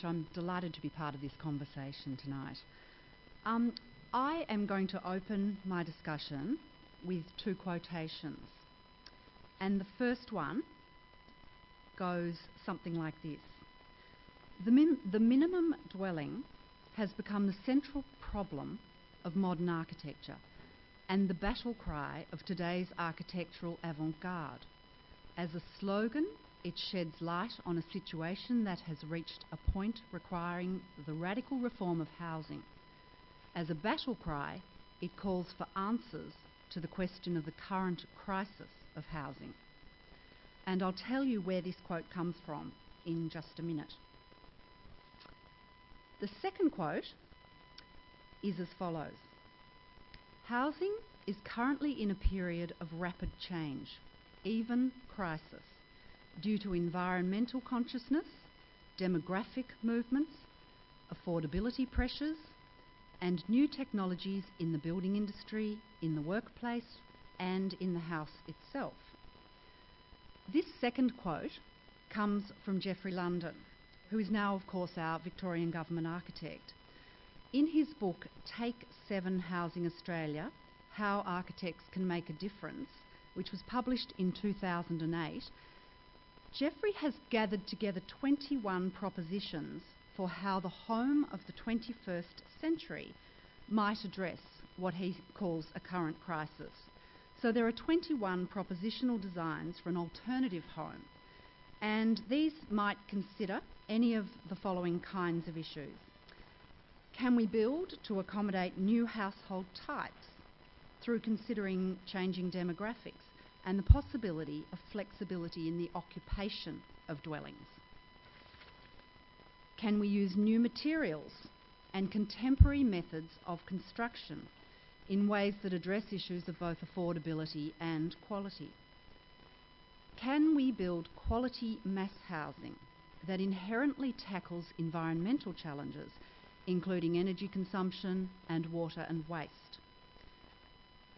I'm delighted to be part of this conversation tonight. I am going to open my discussion with two quotations. And the first one goes something like this. The minimum dwelling has become the central problem of modern architecture and the battle cry of today's architectural avant-garde. As a slogan, it sheds light on a situation that has reached a point requiring the radical reform of housing. As a battle cry, it calls for answers to the question of the current crisis of housing. And I'll tell you where this quote comes from in just a minute. The second quote is as follows. Housing is currently in a period of rapid change, even crisis, due to environmental consciousness, demographic movements, affordability pressures, and new technologies in the building industry, in the workplace, and in the house itself. This second quote comes from Geoffrey London, who is now, of course, our Victorian Government architect. In his book, Take 7 Housing Australia, How Architects Can Make a Difference, which was published in 2008, Geoffrey has gathered together 21 propositions for how the home of the 21st century might address what he calls a current crisis. So there are 21 propositional designs for an alternative home, and these might consider any of the following kinds of issues. Can we build to accommodate new household types through considering changing demographics and the possibility of flexibility in the occupation of dwellings? Can we use new materials and contemporary methods of construction in ways that address issues of both affordability and quality? Can we build quality mass housing that inherently tackles environmental challenges, including energy consumption and water and waste?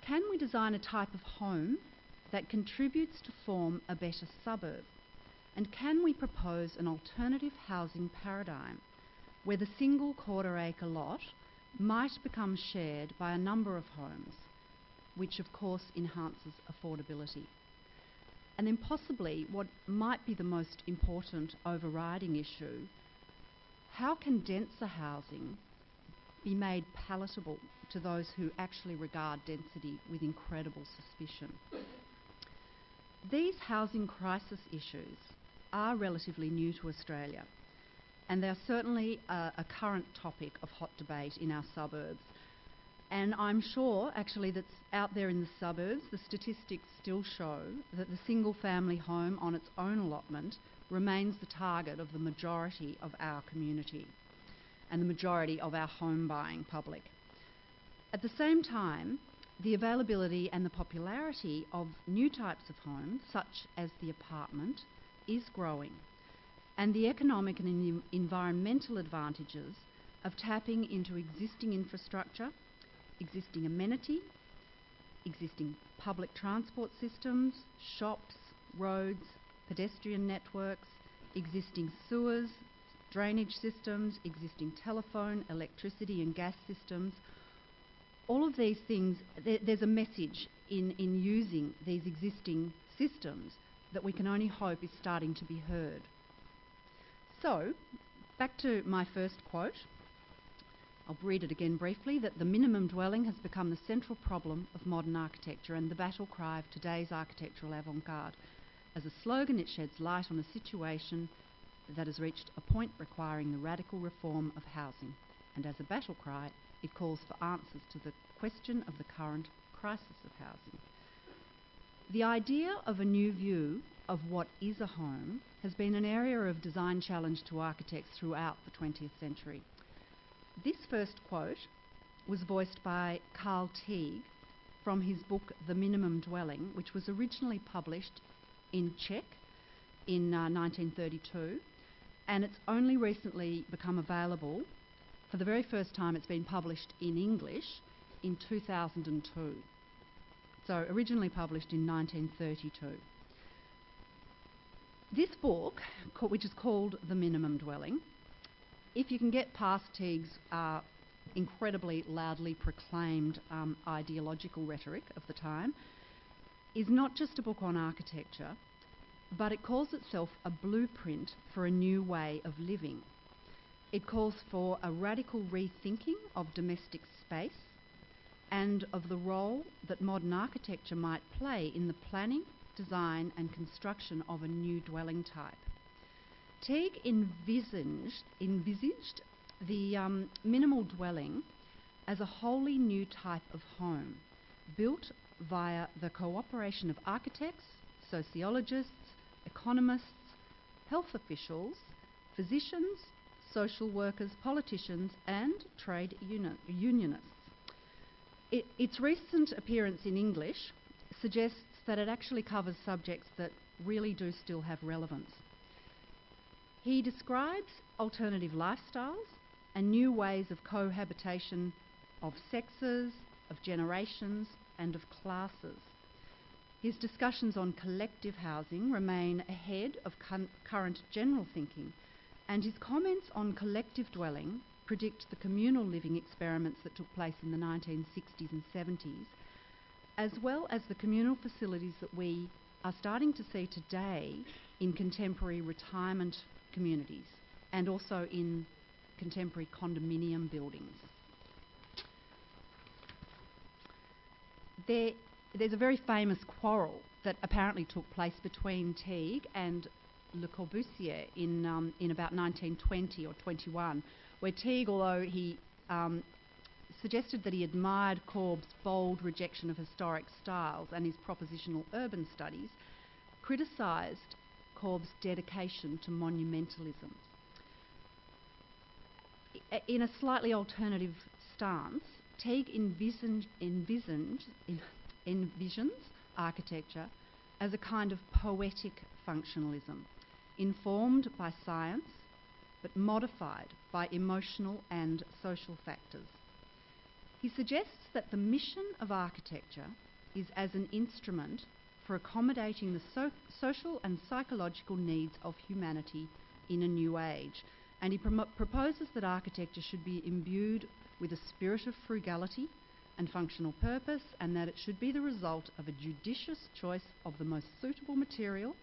Can we design a type of home that contributes to form a better suburb? And can we propose an alternative housing paradigm where the single quarter-acre lot might become shared by a number of homes, which of course enhances affordability? And then possibly what might be the most important overriding issue, how can denser housing be made palatable to those who actually regard density with incredible suspicion? These housing crisis issues are relatively new to Australia, and they are certainly a current topic of hot debate in our suburbs. And I'm sure actually that's out there in the suburbs, the statistics still show that the single family home on its own allotment remains the target of the majority of our community and the majority of our home buying public. At the same time, the availability and the popularity of new types of homes, such as the apartment, is growing, and the economic and environmental advantages of tapping into existing infrastructure, existing amenity, existing public transport systems, shops, roads, pedestrian networks, existing sewers, drainage systems, existing telephone, electricity and gas systems. All of these things, there's a message in using these existing systems that we can only hope is starting to be heard. So, back to my first quote. I'll read it again briefly, that the minimum dwelling has become the central problem of modern architecture and the battle cry of today's architectural avant-garde. As a slogan, it sheds light on a situation that has reached a point requiring the radical reform of housing. And as a battle cry, it calls for answers to the question of the current crisis of housing. The idea of a new view of what is a home has been an area of design challenge to architects throughout the 20th century. This first quote was voiced by Carl Teague from his book The Minimum Dwelling, which was originally published in Czech in 1932, and it's only recently become available. For the very first time, it's been published in English in 2002. So originally published in 1932. This book, which is called The Minimum Dwelling, if you can get past Teague's incredibly loudly proclaimed ideological rhetoric of the time, is not just a book on architecture, but it calls itself a blueprint for a new way of living. It calls for a radical rethinking of domestic space and of the role that modern architecture might play in the planning, design and construction of a new dwelling type. Teague envisaged the minimal dwelling as a wholly new type of home, built via the cooperation of architects, sociologists, economists, health officials, physicians, social workers, politicians and trade unionists. Its recent appearance in English suggests that it actually covers subjects that really do still have relevance. He describes alternative lifestyles and new ways of cohabitation of sexes, of generations and of classes. His discussions on collective housing remain ahead of current general thinking, and his comments on collective dwelling predict the communal living experiments that took place in the 1960s and 70s, as well as the communal facilities that we are starting to see today in contemporary retirement communities and also in contemporary condominium buildings. There's a very famous quarrel that apparently took place between Teague and Le Corbusier in about 1920 or 21, where Teague, although he suggested that he admired Corb's bold rejection of historic styles and his propositional urban studies, criticised Corb's dedication to monumentalism. In a slightly alternative stance, Teague envisions architecture as a kind of poetic functionalism, informed by science but modified by emotional and social factors. He suggests that the mission of architecture is as an instrument for accommodating the social and psychological needs of humanity in a new age, and he proposes that architecture should be imbued with a spirit of frugality and functional purpose, and that it should be the result of a judicious choice of the most suitable material,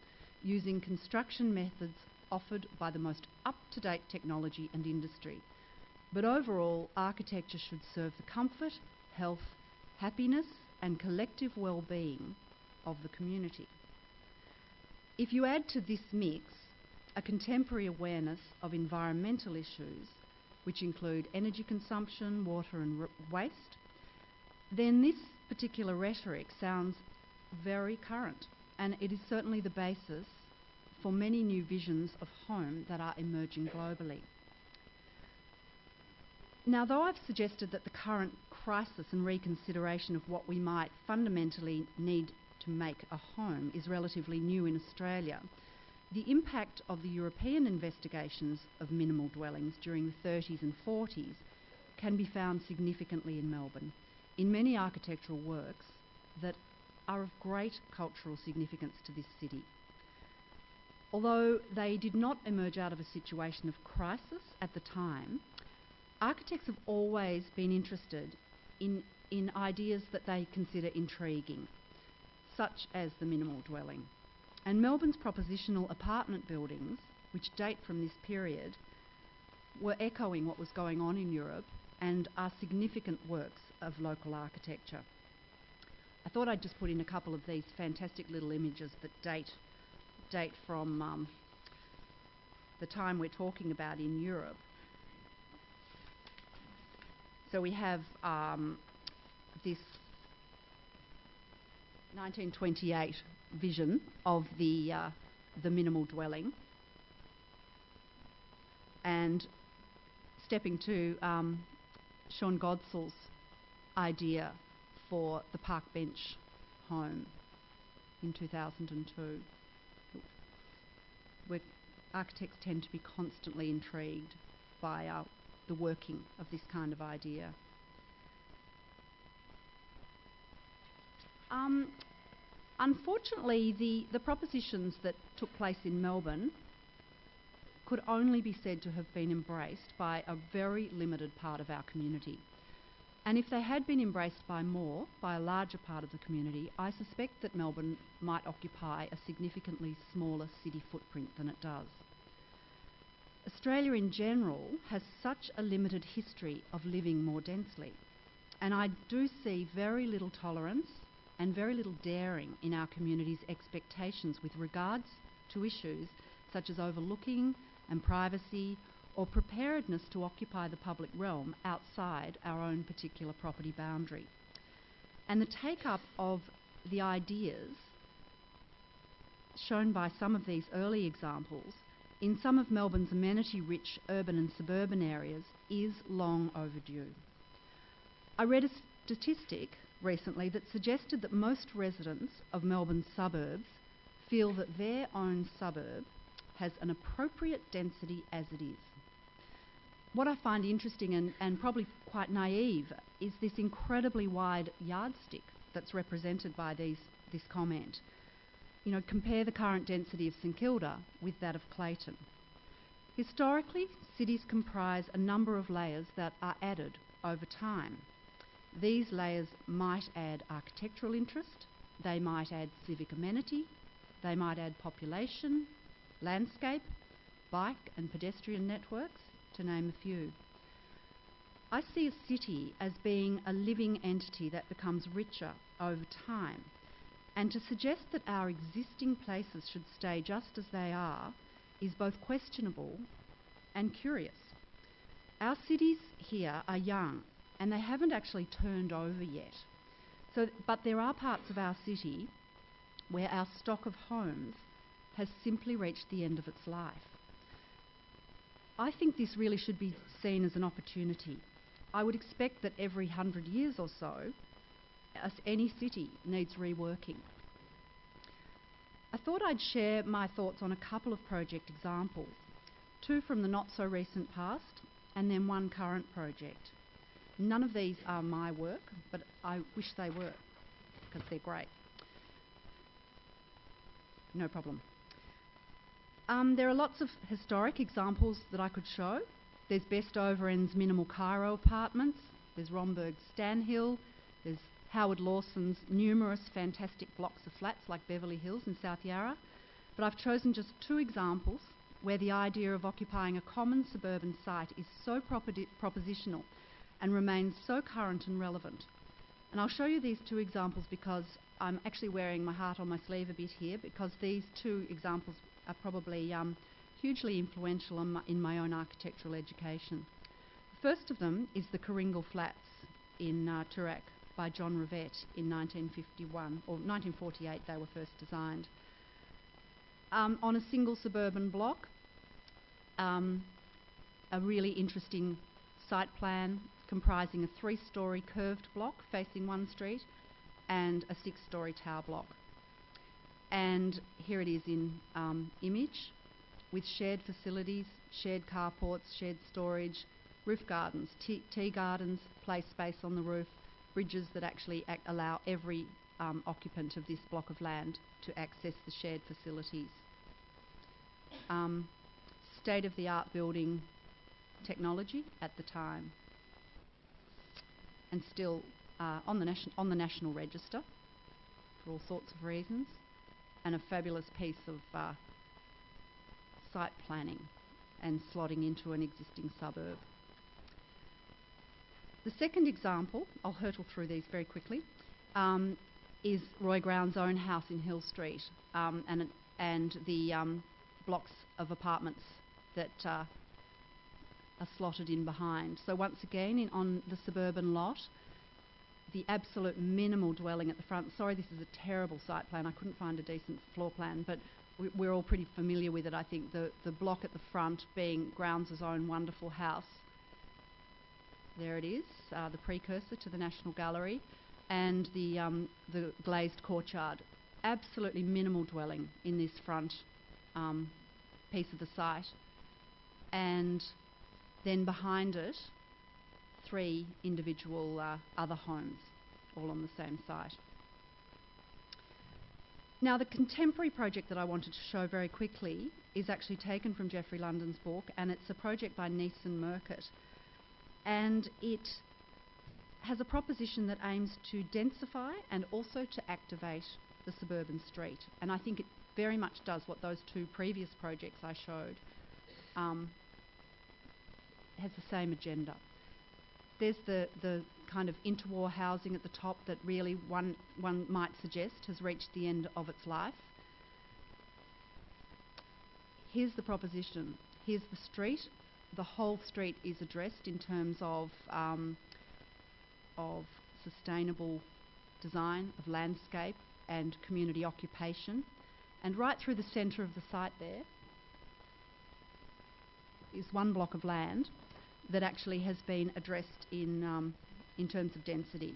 using construction methods offered by the most up-to-date technology and industry. But overall, architecture should serve the comfort, health, happiness and collective well-being of the community. If you add to this mix a contemporary awareness of environmental issues, which include energy consumption, water and waste, then this particular rhetoric sounds very current, and it is certainly the basis for many new visions of home that are emerging globally. Now, though I've suggested that the current crisis and reconsideration of what we might fundamentally need to make a home is relatively new in Australia, the impact of the European investigations of minimal dwellings during the 30s and 40s can be found significantly in Melbourne, in many architectural works that are of great cultural significance to this city. Although they did not emerge out of a situation of crisis at the time, architects have always been interested in ideas that they consider intriguing, such as the minimal dwelling. And Melbourne's propositional apartment buildings, which date from this period, were echoing what was going on in Europe and are significant works of local architecture. I thought I'd just put in a couple of these fantastic little images that date from the time we're talking about in Europe. So we have this 1928 vision of the minimal dwelling, and stepping to Sean Godsall's idea for the park bench home in 2002. Where architects tend to be constantly intrigued by the working of this kind of idea. Unfortunately, the propositions that took place in Melbourne could only be said to have been embraced by a very limited part of our community. And if they had been embraced by more, by a larger part of the community, I suspect that Melbourne might occupy a significantly smaller city footprint than it does. Australia in general has such a limited history of living more densely, and I do see very little tolerance and very little daring in our community's expectations with regards to issues such as overlooking and privacy, or preparedness to occupy the public realm outside our own particular property boundary. And the take-up of the ideas shown by some of these early examples in some of Melbourne's amenity-rich urban and suburban areas is long overdue. I read a statistic recently that suggested that most residents of Melbourne's suburbs feel that their own suburb has an appropriate density as it is. What I find interesting and probably quite naive is this incredibly wide yardstick that's represented by this comment. You know, compare the current density of St Kilda with that of Clayton. Historically, cities comprise a number of layers that are added over time. These layers might add architectural interest, they might add civic amenity, they might add population, landscape, bike and pedestrian networks, to name a few. I see a city as being a living entity that becomes richer over time, and to suggest that our existing places should stay just as they are is both questionable and curious. Our cities here are young and they haven't actually turned over yet. But there are parts of our city where our stock of homes has simply reached the end of its life. I think this really should be seen as an opportunity. I would expect that every 100 years or so, any city needs reworking. I thought I'd share my thoughts on a couple of project examples, two from the not-so-recent past and then one current project. None of these are my work, but I wish they were, because they're great. No problem. There are lots of historic examples that I could show. There's Best Overend's Minimal Cairo apartments, there's Romberg's Stanhill, there's Howard Lawson's numerous fantastic blocks of flats like Beverly Hills in South Yarra. But I've chosen just two examples where the idea of occupying a common suburban site is so propositional and remains so current and relevant. And I'll show you these two examples because I'm actually wearing my heart on my sleeve a bit here, because these two examples are probably hugely influential in my own architectural education. The first of them is the Coringal Flats in Toorak by John Rivette in 1951, or 1948 they were first designed. On a single suburban block, a really interesting site plan comprising a 3-storey curved block facing one street and a 6-storey tower block. And here it is in image, with shared facilities, shared carports, shared storage, roof gardens, tea gardens, play space on the roof, bridges that actually allow every occupant of this block of land to access the shared facilities. State-of-the-art building technology at the time, and still on the National Register for all sorts of reasons, and a fabulous piece of site planning and slotting into an existing suburb. The second example, I'll hurtle through these very quickly, is Roy Ground's own house in Hill Street, and the blocks of apartments that are slotted in behind. So once again, on the suburban lot, the absolute minimal dwelling at the front. Sorry, this is a terrible site plan. I couldn't find a decent floor plan, but we're all pretty familiar with it, I think. The block at the front being Grounds' own wonderful house. There it is, the precursor to the National Gallery, and the glazed courtyard. Absolutely minimal dwelling in this front piece of the site. And then behind it, 3 individual other homes, all on the same site. Now, the contemporary project that I wanted to show very quickly is actually taken from Geoffrey London's book, and it's a project by Neeson Murcutt. And it has a proposition that aims to densify and also to activate the suburban street. And I think it very much does what those two previous projects I showed has the same agenda. There's the kind of interwar housing at the top that really one might suggest has reached the end of its life. Here's the proposition. Here's the street. The whole street is addressed in terms of sustainable design, of landscape and community occupation. And right through the centre of the site there is one block of land that actually has been addressed in terms of density.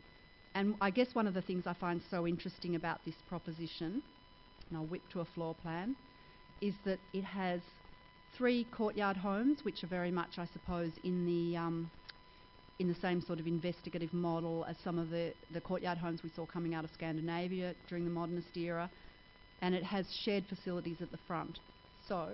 And I guess one of the things I find so interesting about this proposition, and I'll whip to a floor plan, is that it has 3 courtyard homes, which are very much, I suppose, in the same sort of investigative model as some of the courtyard homes we saw coming out of Scandinavia during the modernist era, and it has shared facilities at the front. So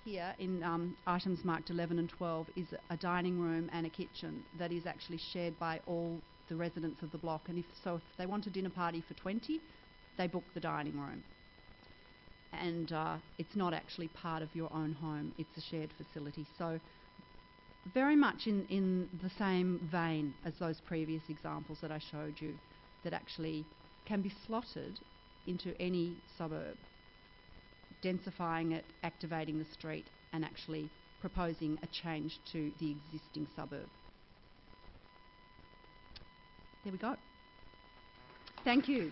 here in items marked 11 and 12 is a dining room and a kitchen that is actually shared by all the residents of the block, and if they want a dinner party for 20, they book the dining room. And it's not actually part of your own home, it's a shared facility. So very much in the same vein as those previous examples that I showed you, that actually can be slotted into any suburb, densifying it, activating the street, and actually proposing a change to the existing suburb. There we go. Thank you.